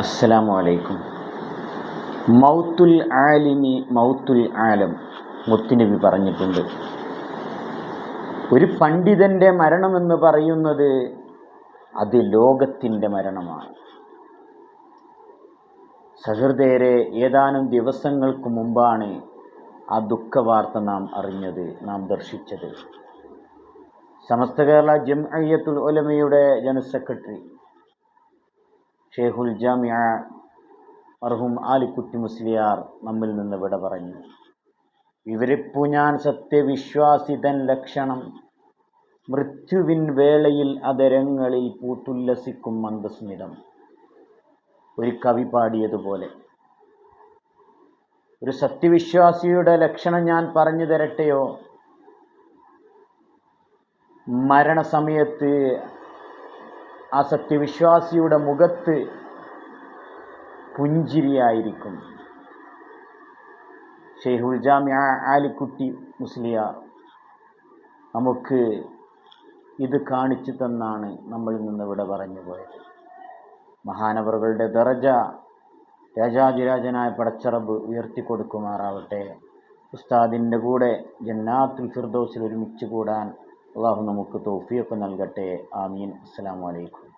അസ്സലാമു അലൈക്കും. മൗത്തുൽ ആലിമി മൗത്തുൽ ആലം മുത്തുനബി പറഞ്ഞിട്ടുണ്ട്. ഒരു പണ്ഡിതൻ്റെ മരണമെന്ന് പറയുന്നത് അത് ലോകത്തിൻ്റെ മരണമാണ്. സഹൃദയരെ, ഏതാനും ദിവസങ്ങൾക്ക് മുമ്പാണ് ആ ദുഃഖവാർത്ത നാം അറിഞ്ഞത്, നാം ദർശിച്ചത്. സമസ്ത കേരള ജംഇയ്യത്തുൽ ഉലമയുടെ ജനറൽ സെക്രട്ടറി ഷെയ്ഖുൽ ജാമിഅ മർഹൂം ആലിക്കുട്ടി മുസ്ലിയാർ നമ്മിൽ നിന്ന് വിട പറഞ്ഞു. വിവരിപ്പു ഞാൻ സത്യവിശ്വാസിതൻ ലക്ഷണം, മൃത്യുവിൻ വേളയിൽ അതരങ്ങളിൽ പൂത്തുല്ലസിക്കും മന്ദസ്മിതം. ഒരു കവി പാടിയതുപോലെ ഒരു സത്യവിശ്വാസിയുടെ ലക്ഷണം ഞാൻ പറഞ്ഞു തരട്ടെയോ? മരണസമയത്ത് ആ സത്യവിശ്വാസിയുടെ മുഖത്ത് പുഞ്ചിരിയായിരിക്കും. ഷെയ്ഖുൽ ജാമിഅ ആലിക്കുട്ടി മുസ്ലിയാർ നമുക്ക് ഇത് കാണിച്ചു തന്നാണ് നമ്മളിൽ നിന്ന് ഇവിടെ പറഞ്ഞു പോയത്. മഹാനവറുകളുടെ ദറജ രാജാതിരാജനായ പടച്ചറബ് ഉയർത്തിക്കൊടുക്കുമാറാവട്ടെ. ഉസ്താദിൻ്റെ കൂടെ ജന്നാത്തുൽ ഫിർദൗസിൽ ഒരുമിച്ച് കൂടാൻ അള്ളാഹു നമുക്ക് തൗഫീഖ് നൽകട്ടെ. ആമീൻ. അസ്സലാമു അലൈക്കും.